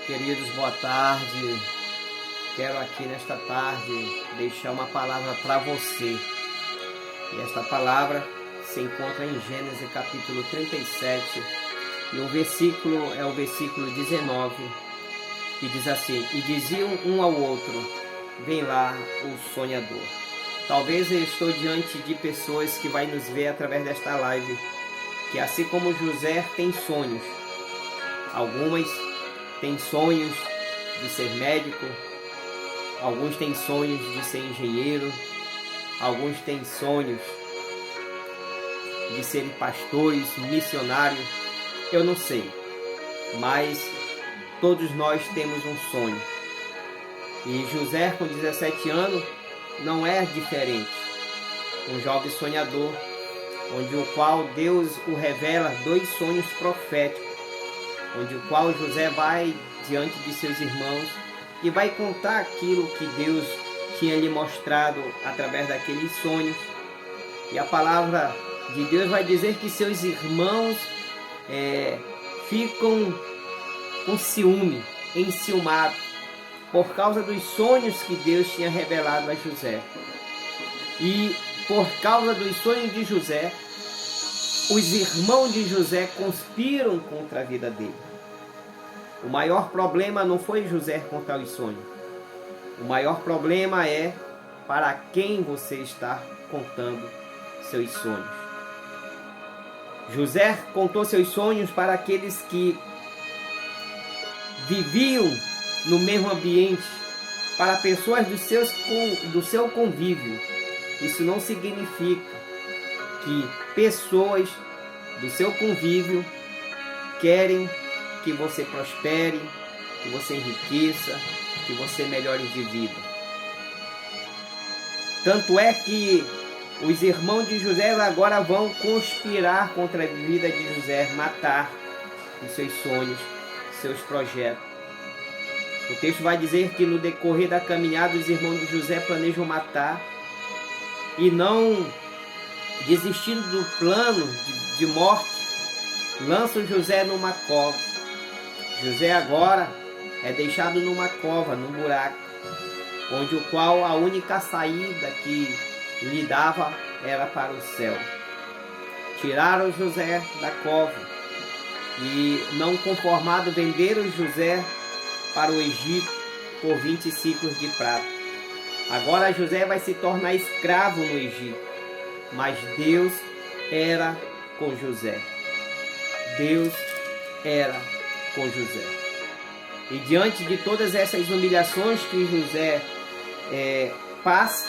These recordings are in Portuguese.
Queridos, boa tarde. Quero aqui nesta tarde deixar uma palavra para você. E esta palavra se encontra em Gênesis capítulo 37. E o versículo é o versículo 19, que diz assim: E diziam um ao outro, vem lá o sonhador. Talvez eu estou diante de pessoas que vai nos ver através desta live, que assim como José tem sonhos, algumas têm sonhos de ser médico, alguns têm sonhos de ser engenheiro, alguns têm sonhos de serem pastores, missionários, eu não sei, mas todos nós temos um sonho. E José, com 17 anos, não é diferente. Um jovem sonhador, onde o qual Deus o revela 2 sonhos proféticos, onde o qual José vai diante de seus irmãos e vai contar aquilo que Deus tinha lhe mostrado através daqueles sonhos. E a palavra de Deus vai dizer que seus irmãos ficam com ciúme, enciumados, por causa dos sonhos que Deus tinha revelado a José. E por causa dos sonhos de José, os irmãos de José conspiram contra a vida dele. O maior problema não foi José contar os sonhos. O maior problema é para quem você está contando seus sonhos. José contou seus sonhos para aqueles que viviam no mesmo ambiente, para pessoas do seu convívio. Isso não significa que pessoas do seu convívio querem que você prospere, que você enriqueça, que você melhore de vida. Tanto é que os irmãos de José agora vão conspirar contra a vida de José, matar os seus sonhos, seus projetos. O texto vai dizer que no decorrer da caminhada os irmãos de José planejam matar e, não desistindo do plano de morte, lançam José numa cova. José agora é deixado numa cova, num buraco, onde o qual a única saída que lhe dava era para o céu. Tiraram José da cova e, não conformado, venderam José para o Egito por 20 ciclos de prata. Agora José vai se tornar escravo no Egito, mas Deus era com José. Deus era com José. E diante de todas essas humilhações que José passa,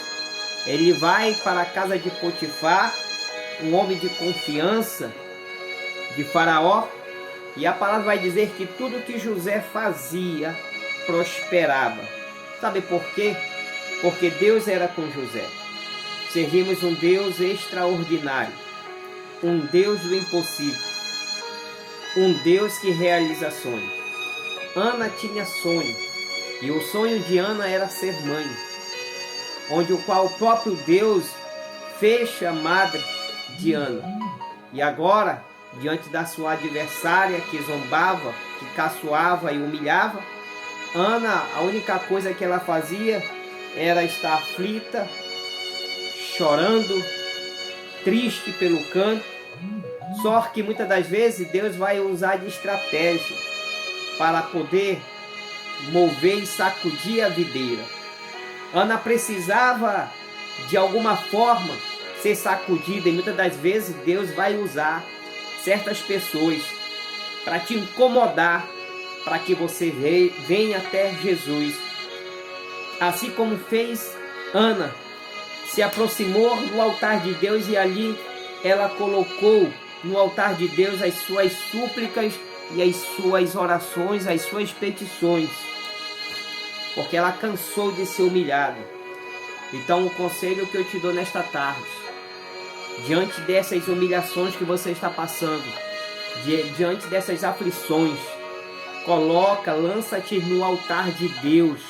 ele vai para a casa de Potifar, um homem de confiança de Faraó, e a palavra vai dizer que tudo que José fazia prosperava. Sabe por quê? Porque Deus era com José. Servimos um Deus extraordinário, um Deus do impossível, um Deus que realiza sonhos. Ana tinha sonho, e o sonho de Ana era ser mãe, onde o qual o próprio Deus fez a madre de Ana. E agora, diante da sua adversária que zombava, que caçoava e humilhava, Ana, a única coisa que ela fazia era estar aflita, chorando, triste pelo canto. Só que muitas das vezes Deus vai usar de estratégia para poder mover e sacudir a videira. Ana precisava de alguma forma ser sacudida, e muitas das vezes Deus vai usar certas pessoas para te incomodar, para que você venha até Jesus. Assim como fez Ana, se aproximou do altar de Deus e ali ela colocou no altar de Deus as suas súplicas e as suas orações, as suas petições, porque ela cansou de ser humilhada. Então o conselho que eu te dou nesta tarde, diante dessas humilhações que você está passando, diante dessas aflições, lança-te no altar de Deus,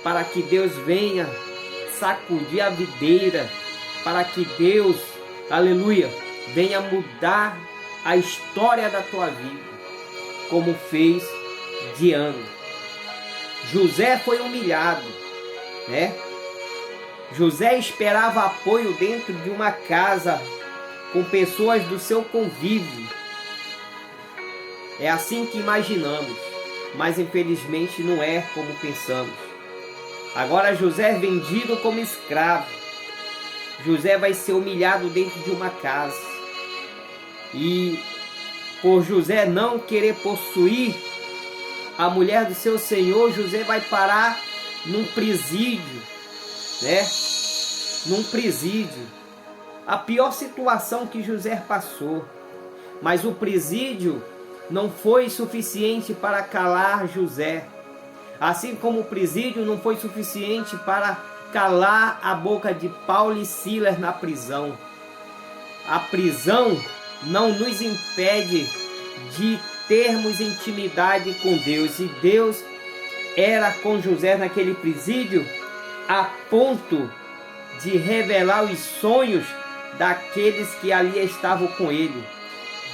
para que Deus venha sacudir a videira, para que Deus, aleluia, venha mudar a história da tua vida, como fez de Ana. José foi humilhado, né? José esperava apoio dentro de uma casa com pessoas do seu convívio. É assim que imaginamos, mas infelizmente não é como pensamos. Agora José é vendido como escravo. José vai ser humilhado dentro de uma casa. E por José não querer possuir a mulher do seu senhor, José vai parar num presídio, né? Num presídio. A pior situação que José passou. Mas o presídio não foi suficiente para calar José. Assim como o presídio não foi suficiente para calar a boca de Paulo e Silas na prisão. A prisão não nos impede de termos intimidade com Deus. E Deus era com José naquele presídio a ponto de revelar os sonhos daqueles que ali estavam com ele.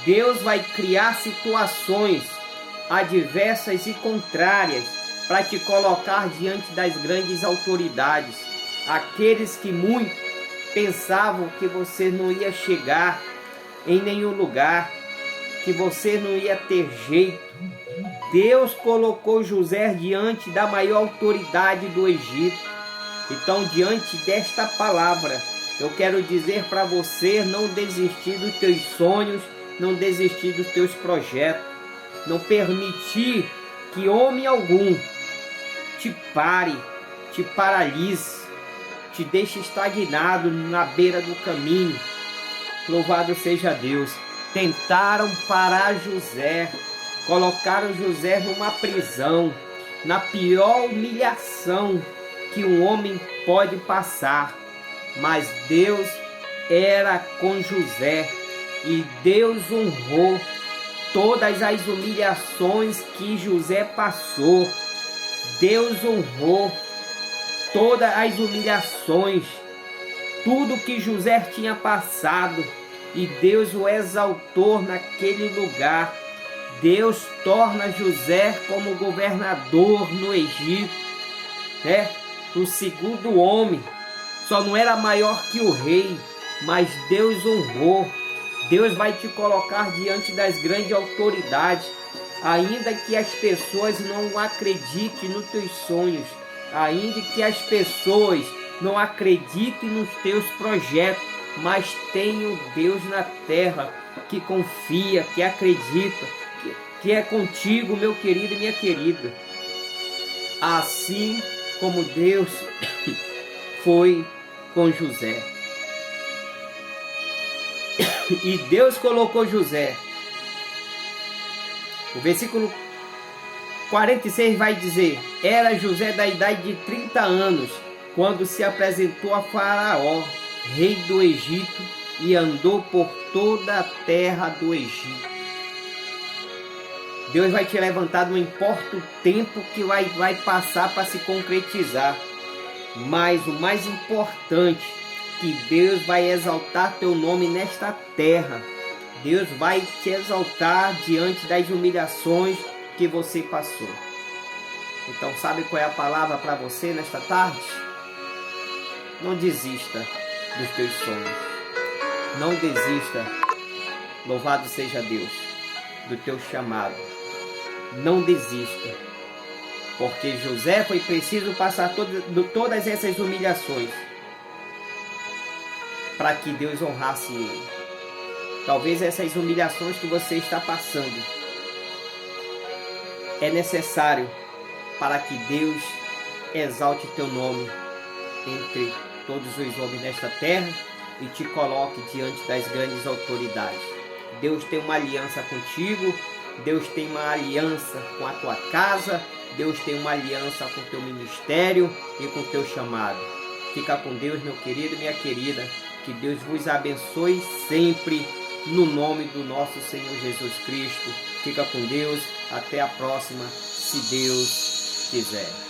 Deus vai criar situações adversas e contrárias para te colocar diante das grandes autoridades. Aqueles que muito pensavam que você não ia chegar em nenhum lugar, que você não ia ter jeito. Deus colocou José diante da maior autoridade do Egito. Então, diante desta palavra, eu quero dizer para você não desistir dos teus sonhos, não desistir dos teus projetos, não permitir que homem algum te pare, te paralise, te deixe estagnado na beira do caminho. Louvado seja Deus. Tentaram parar José, colocaram José numa prisão, na pior humilhação que um homem pode passar. Mas Deus era com José e Deus honrou todas as humilhações que José passou. Deus honrou todas as humilhações, tudo que José tinha passado, e Deus o exaltou naquele lugar. Deus torna José como governador no Egito, né? O segundo homem, só não era maior que o rei, mas Deus honrou. Deus vai te colocar diante das grandes autoridades, ainda que as pessoas não acreditem nos teus sonhos, ainda que as pessoas não acreditem nos teus projetos, mas tem o Deus na terra que confia, que acredita, que é contigo, meu querido e minha querida. Assim como Deus foi com José. E Deus colocou José. O versículo 46 vai dizer: era José da idade de 30 anos, quando se apresentou a Faraó, rei do Egito, e andou por toda a terra do Egito. Deus vai te levantar, não importa o tempo que vai passar para se concretizar. Mas o mais importante, que Deus vai exaltar teu nome nesta terra. Deus vai te exaltar diante das humilhações que você passou. Então, sabe qual é a palavra para você nesta tarde? Não desista dos teus sonhos. Não desista, louvado seja Deus, do teu chamado. Não desista, porque José foi preciso passar todas essas humilhações para que Deus honrasse ele. Talvez essas humilhações que você está passando é necessário para que Deus exalte teu nome entre todos os homens desta terra e te coloque diante das grandes autoridades. Deus tem uma aliança contigo, Deus tem uma aliança com a tua casa, Deus tem uma aliança com o teu ministério e com o teu chamado. Fica com Deus, meu querido e minha querida. Que Deus vos abençoe sempre, no nome do nosso Senhor Jesus Cristo. Fica com Deus, até a próxima, se Deus quiser.